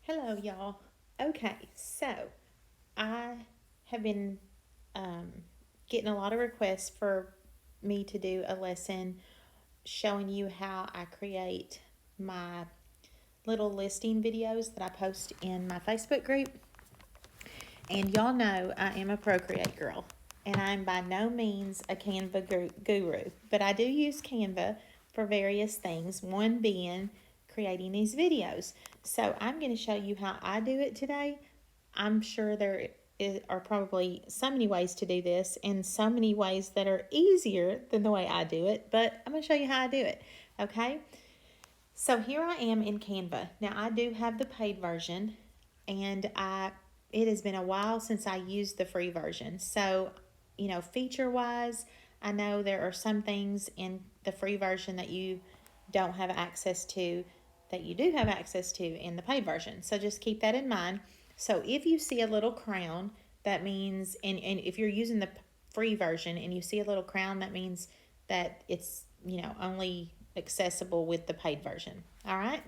Hello, y'all. Okay, so I have been um, getting a lot of requests for me to do a lesson showing you how I create my little listing videos that I post in my Facebook group. And y'all know I am a Procreate girl, and I'm by no means a Canva guru, but I do use Canva for various things, one being creating these videos. So I'm going to show you how I do it today. I'm sure are probably so many ways to do this and so many ways that are easier than the way I do it, but I'm going to show you how I do it. Okay? So here I am in Canva. Now I do have the paid version, and it has been a while since I used the free version. So, feature wise, I know there are some things in the free version that you don't have access to that you do have access to in the paid version. So just keep that in mind. So if you see a little crown, that means, and if you're using the free version and you see a little crown, that means that it's, only accessible with the paid version. All right.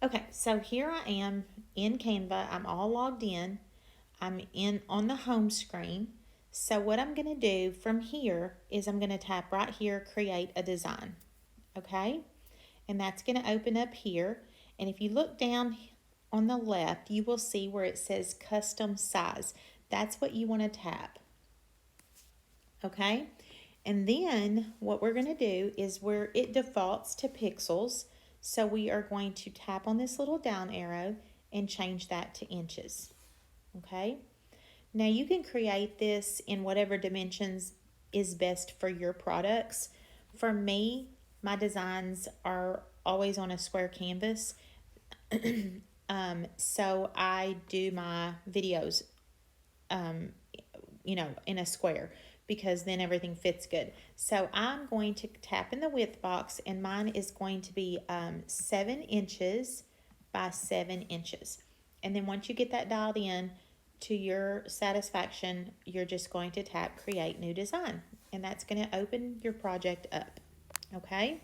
Okay, so here I am in Canva. I'm all logged in. I'm in on the home screen. So what I'm going to do from here is I'm going to tap right here, create a design. Okay, and that's going to open up here. And if you look down on the left, you will see where it says custom size. That's what you want to tap. Okay, and then what we're going to do is where it defaults to pixels. So we are going to tap on this little down arrow and change that to inches. Okay, now you can create this in whatever dimensions is best for your products. For me, my designs are always on a square canvas. So I do my videos, in a square because then everything fits good. So I'm going to tap in the width box, and mine is going to be 7 inches by 7 inches. And then once you get that dialed in to your satisfaction, you're just going to tap create new design, and that's going to open your project up. Okay.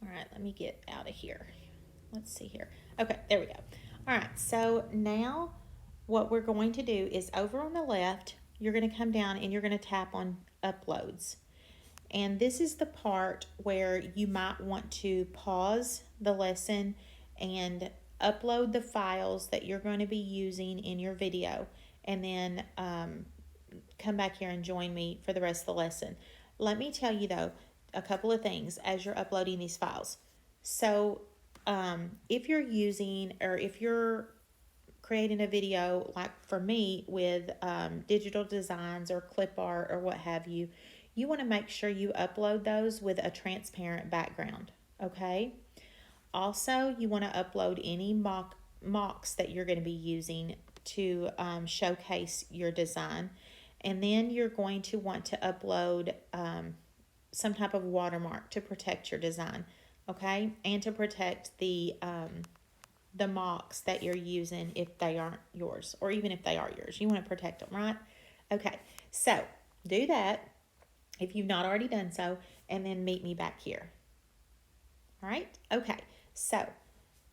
All right, let me get out of here. Let's see here. Okay, there we go. All right, so now what we're going to do is over on the left, you're going to come down and you're going to tap on uploads. And this is the part where you might want to pause the lesson and upload the files that you're going to be using in your video, and then come back here and join me for the rest of the lesson. Let me tell you though, a couple of things as you're uploading these files. So if you're using, or if you're creating a video like for me with digital designs or clipart or what have you, you want to make sure you upload those with a transparent background. Okay. Also, you want to upload any mocks that you're going to be using to showcase your design. And then you're going to want to upload some type of watermark to protect your design, okay? And to protect the mocks that you're using if they aren't yours, or even if they are yours. You want to protect them, right? Okay, so do that if you've not already done so, and then meet me back here. All right? Okay, so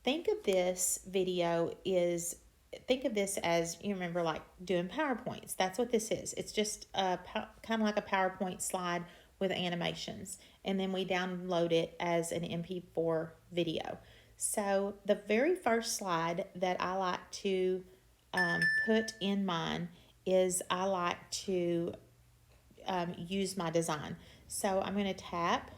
think of this as, you remember, like doing PowerPoints. That's what this is. It's just kind of like a PowerPoint slide with animations, and then we download it as an MP4 video. So the very first slide that I like to put in mine is I like to use my design. So I'm going to tap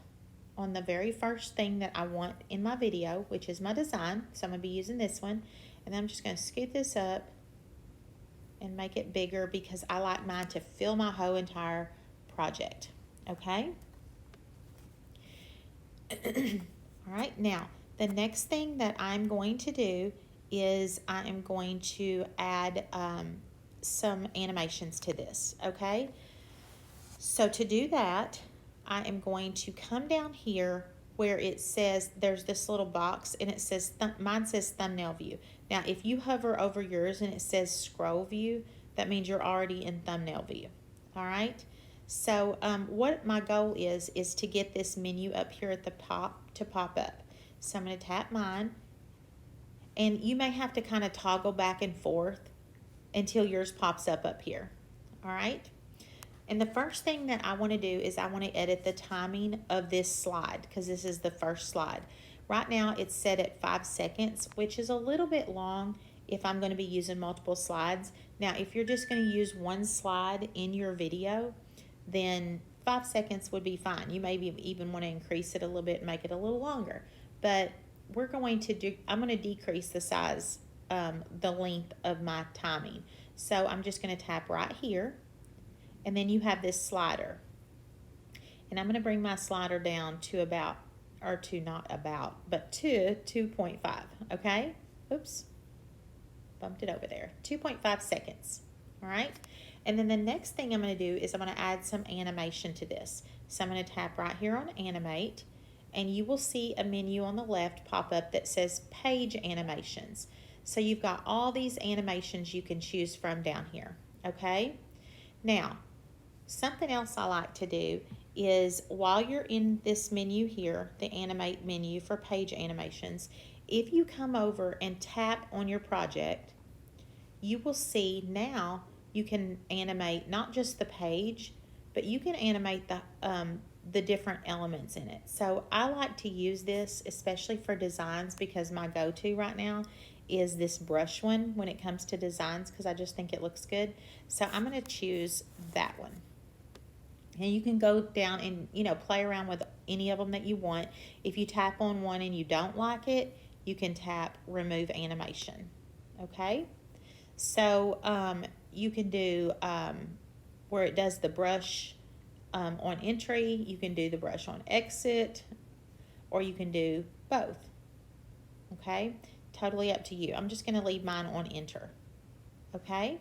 on the very first thing that I want in my video, which is my design. So I'm going to be using this one. And then I'm just going to scoot this up and make it bigger because I like mine to fill my whole entire project. Okay? All right, now the next thing that I'm going to do is I am going to add some animations to this. Okay? So to do that, I am going to come down here where it says, there's this little box, and it says, mine says thumbnail view. Now, if you hover over yours and it says scroll view, that means you're already in thumbnail view. All right. So what my goal is to get this menu up here at the top to pop up. So I'm going to tap mine, And you may have to kind of toggle back and forth until yours pops up here. All right. And the first thing that I want to do is I want to edit the timing of this slide because this is the first slide. Right now it's set at 5 seconds, which is a little bit long if I'm going to be using multiple slides. Now, if you're just going to use one slide in your video, then 5 seconds would be fine. You maybe even want to increase it a little bit and make it a little longer. But we're going to do, I'm going to decrease the size, the length of my timing. So I'm just going to tap right here. And then you have this slider. And I'm going to bring my slider down to about, or to not about, but to 2.5, okay? Oops, bumped it over there. 2.5 seconds, all right? And then the next thing I'm going to do is I'm going to add some animation to this. So I'm going to tap right here on animate, and you will see a menu on the left pop up that says page animations. So you've got all these animations you can choose from down here, okay? Now, something else I like to do is while you're in this menu here, the animate menu for page animations, if you come over and tap on your project, you will see now you can animate not just the page, but you can animate the different elements in it. So I like to use this especially for designs because my go-to right now is this brush one when it comes to designs because I just think it looks good. So I'm going to choose that one. And you can go down and, you know, play around with any of them that you want. If you tap on one and you don't like it, you can tap remove animation. Okay? So you can do where it does the brush on entry, you can do the brush on exit, or you can do both. Okay? Totally up to you. I'm just going to leave mine on enter. Okay?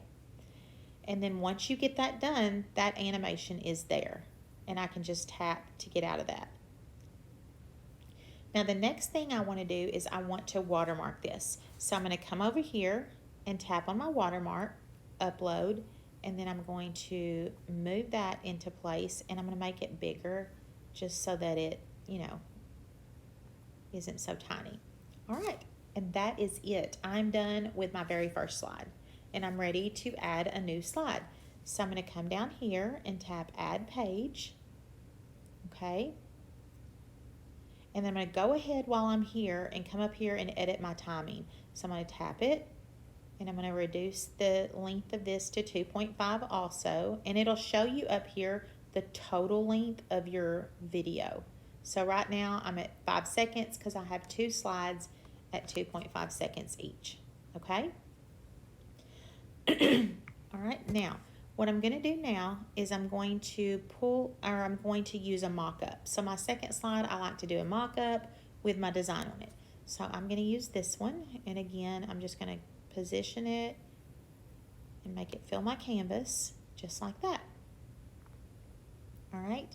And then once you get that done, that animation is there. And I can just tap to get out of that. Now the next thing I want to do is I want to watermark this. So I'm going to come over here and tap on my watermark, upload, and then I'm going to move that into place and I'm going to make it bigger just so that it, you know, isn't so tiny. All right, and that is it. I'm done with my very first slide. And I'm ready to add a new slide. So I'm going to come down here and tap add page. Okay. And then I'm going to go ahead while I'm here and come up here and edit my timing. So I'm going to tap it and I'm going to reduce the length of this to 2.5 also. And it'll show you up here the total length of your video. So right now I'm at 5 seconds because I have 2 slides at 2.5 seconds each. Okay. All right, now what I'm going to do now is I'm going to I'm going to use a mock-up. So my second slide, I like to do a mock-up with my design on it. So I'm going to use this one, and again, I'm just going to position it and make it fill my canvas just like that. All right,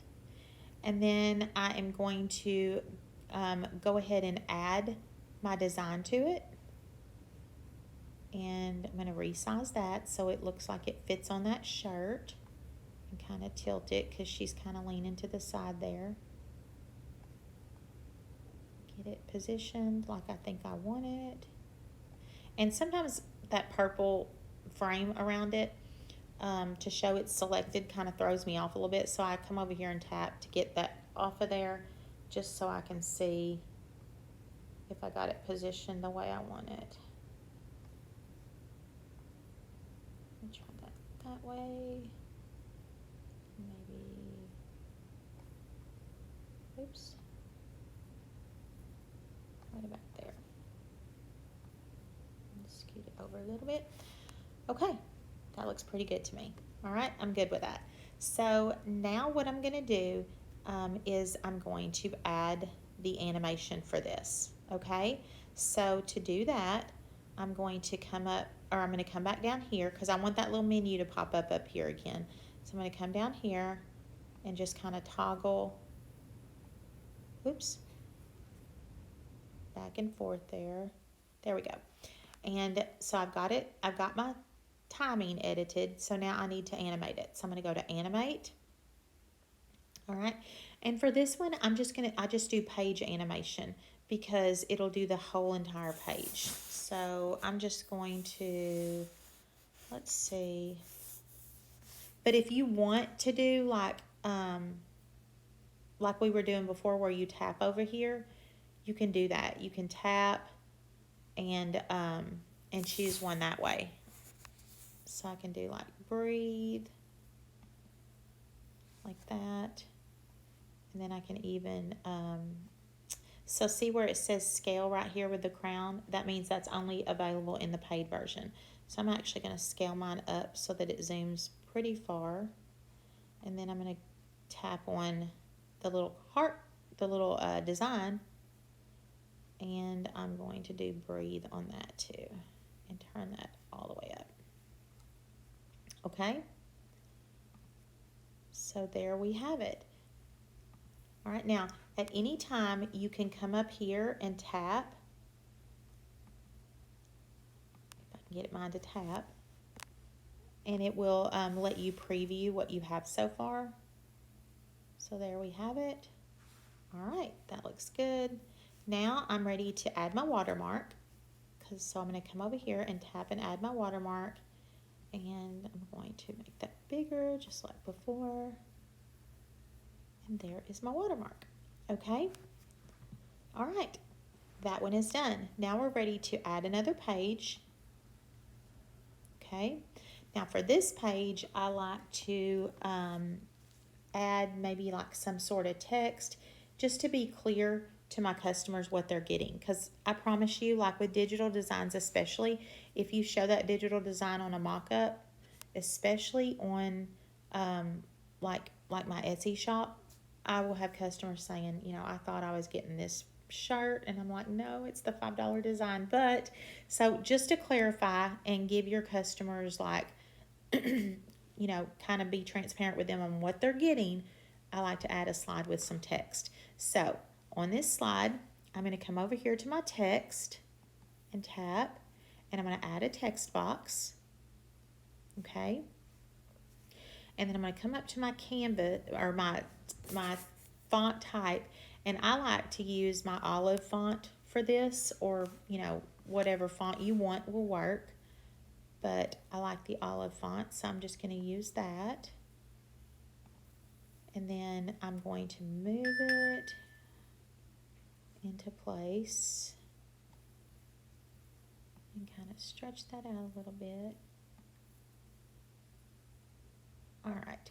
and then I am going to go ahead and add my design to it. And I'm going to resize that so it looks like it fits on that shirt and kind of tilt it because she's kind of leaning to the side there. Get it positioned like I think I want it. And sometimes that purple frame around it to show it's selected kind of throws me off a little bit. So I come over here and tap to get that off of there just so I can see if I got it positioned the way I want it. Try that way. Maybe, oops. Right about there. Scoot it over a little bit. Okay, that looks pretty good to me. All right, I'm good with that. So now what I'm going to do is I'm going to add the animation for this. Okay, so to do that, I'm going to come up, or I'm going to come back down here because I want that little menu to pop up here again. So I'm going to come down here and just kind of toggle, oops, back and forth there. There we go. And so I've got it, I've got my timing edited, so now I need to animate it. So I'm going to go to animate. All right, and for this one, I just do page animation because it'll do the whole entire page. So I'm just going to, let's see. But if you want to do like we were doing before where you tap over here, you can do that. You can tap and choose one that way. So I can do like breathe, like that. And then I can even, so see where it says scale right here with the crown? That means that's only available in the paid version. So I'm actually going to scale mine up so that it zooms pretty far. And then I'm going to tap on the little heart, the little design. And I'm going to do breathe on that too. And turn that all the way up. Okay? So there we have it. All right, now at any time you can come up here and tap. If I can get mine to tap. And it will let you preview what you have so far. So there we have it. All right, that looks good. Now I'm ready to add my watermark. So I'm going to come over here and tap and add my watermark. And I'm going to make that bigger just like before. And there is my watermark. Okay. All right. That one is done. Now we're ready to add another page. Okay. Now for this page, I like to add maybe like some sort of text just to be clear to my customers what they're getting. Because I promise you, like with digital designs especially, if you show that digital design on a mock-up, especially on like my Etsy shop, I will have customers saying, you know, I thought I was getting this shirt, and I'm like, no, it's the $5 design. But so just to clarify and give your customers like you know, kind of be transparent with them on what they're getting, I like to add a slide with some text. So on this slide, I'm going to come over here to my text and tap, and I'm going to add a text box. Okay. And then I'm going to come up to my Canva or my font type, and I like to use my olive font for this, or, you know, whatever font you want will work. But I like the olive font, so I'm just going to use that. And then I'm going to move it into place and kind of stretch that out a little bit. All right.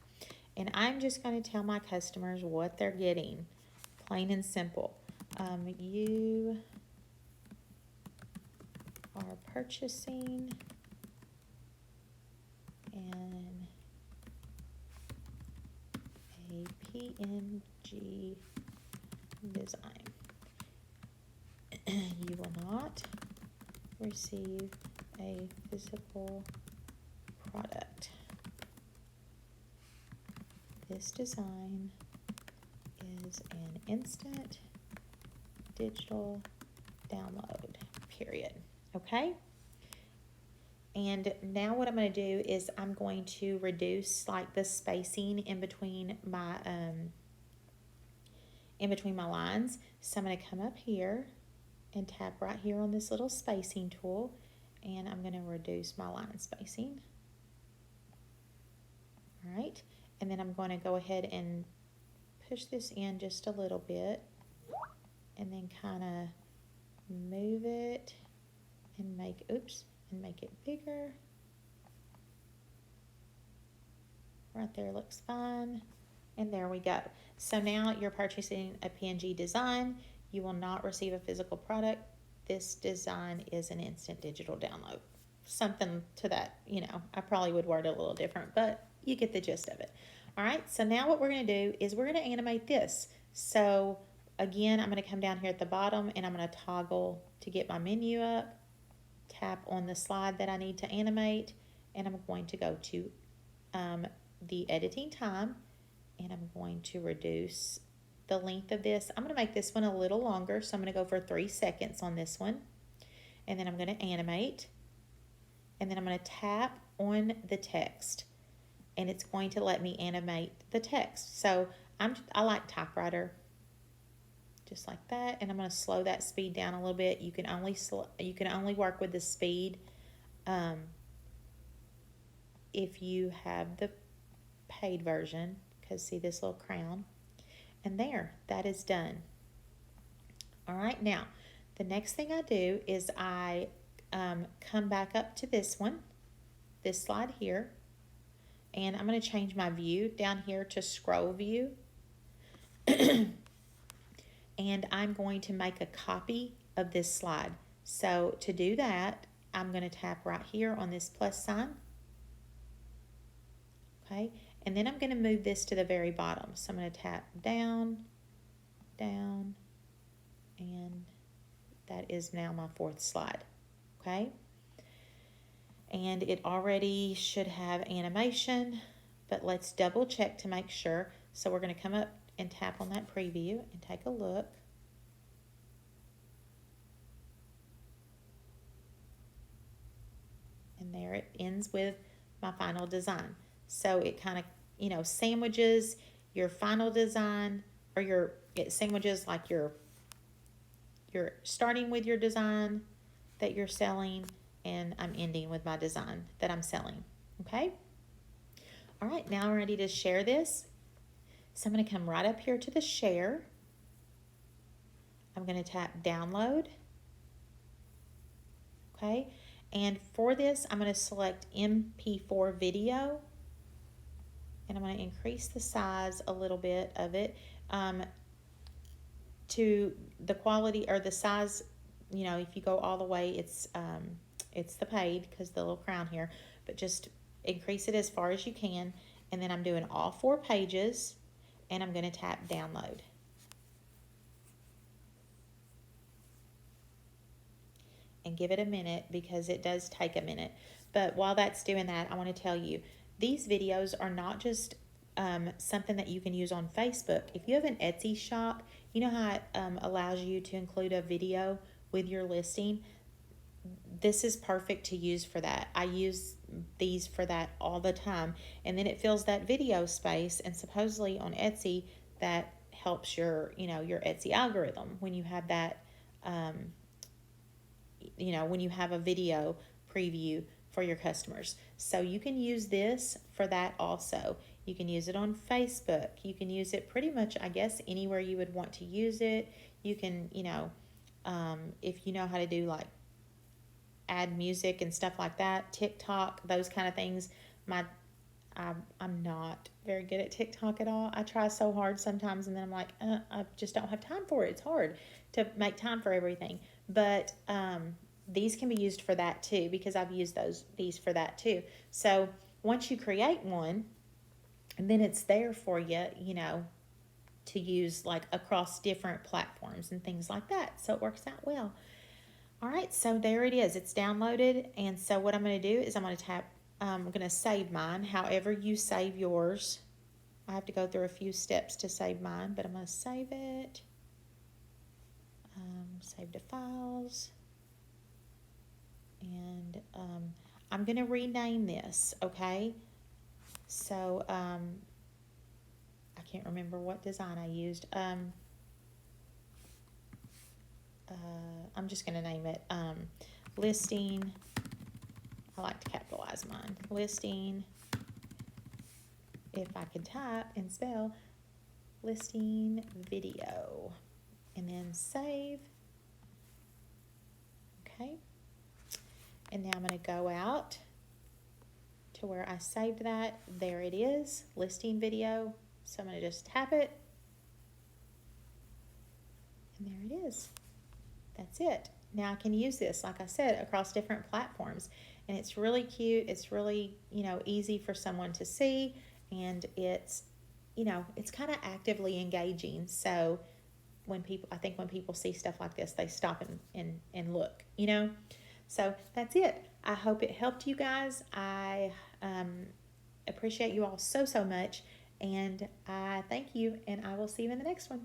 And I'm just going to tell my customers what they're getting, plain and simple. You are purchasing a PNG design. You will not receive a physical product. This design is an instant digital download, period. Okay? And now what I'm going to do is I'm going to reduce like the spacing in between my lines. So I'm going to come up here and tap right here on this little spacing tool, and I'm going to reduce my line spacing. All right, and then I'm going to go ahead and push this in just a little bit, and then kind of move it and make it bigger. Right there looks fine. And there we go. So now you're purchasing a PNG design. You will not receive a physical product. This design is an instant digital download. Something to that, you know, I probably would word it a little different, but you get the gist of it. All right, so now what we're going to do is we're going to animate this. So again, I'm going to come down here at the bottom, and I'm going to toggle to get my menu up. Tap on the slide that I need to animate, and I'm going to go to the editing time, and I'm going to reduce the length of this. I'm going to make this one a little longer, so I'm going to go for 3 seconds on this one, and then I'm going to animate, and then I'm going to tap on the text, and it's going to let me animate the text. So I like typewriter, just like that. And I'm going to slow that speed down a little bit. You can only work with the speed if you have the paid version, because see this little crown, and there, that is done. All right, now the next thing I do is I come back up to this slide here, and I'm going to change my view down here to scroll view. And I'm going to make a copy of this slide. So to do that, I'm going to tap right here on this plus sign. Okay, and then I'm going to move this to the very bottom. So I'm going to tap down, down, and that is now my fourth slide. Okay, and it already should have animation, but let's double check to make sure. So we're going to come up and tap on that preview and take a look. And there it ends with my final design. So it kind of, you know, sandwiches your final design, or it sandwiches like you're starting with your design that you're selling, and I'm ending with my design that I'm selling. Okay? All right, now I'm ready to share this. So I'm going to come right up here to the share. I'm going to tap download. Okay, and for this, I'm going to select MP4 video, and I'm going to increase the size a little bit of it to the quality or the size. You know, if you go all the way, it's the paid, because the little crown here, but just increase it as far as you can. And then I'm doing all 4 pages, and I'm going to tap download. And give it a minute, because it does take a minute. But while that's doing that, I want to tell you, these videos are not just something that you can use on Facebook. If you have an Etsy shop, you know how it allows you to include a video with your listing. This is perfect to use for that. I use these for that all the time. And then it fills that video space, and supposedly on Etsy, that helps your Etsy algorithm when you have that, when you have a video preview for your customers. So you can use this for that also. You can use it on Facebook. You can use it pretty much, I guess, anywhere you would want to use it. You can, if you know how to do like add music and stuff like that, TikTok, those kind of things. I'm not very good at TikTok at all. I try so hard sometimes, and then I'm like, I just don't have time for it. It's hard to make time for everything. But these can be used for that too, because I've used these for that too. So once you create one, and then it's there for you, to use like across different platforms and things like that. So it works out well. All right, so there it is. It's downloaded. And so what I'm going to do is I'm going to save mine. However you save yours, I have to go through a few steps to save mine, but I'm going to save it. Save to files. And I'm going to rename this, okay? So I can't remember what design I used. I'm just going to name it listing. I like to capitalize mine. Listing, if I can type and spell, listing video. And then save. Okay. And now I'm going to go out to where I saved that. There it is, listing video. So I'm going to just tap it. And there it is. That's it. Now I can use this, like I said, across different platforms. And it's really cute. It's really, easy for someone to see. And it's, it's kind of actively engaging. So when people see stuff like this, they stop and look, So that's it. I hope it helped you guys. I appreciate you all so much. And I thank you. And I will see you in the next one.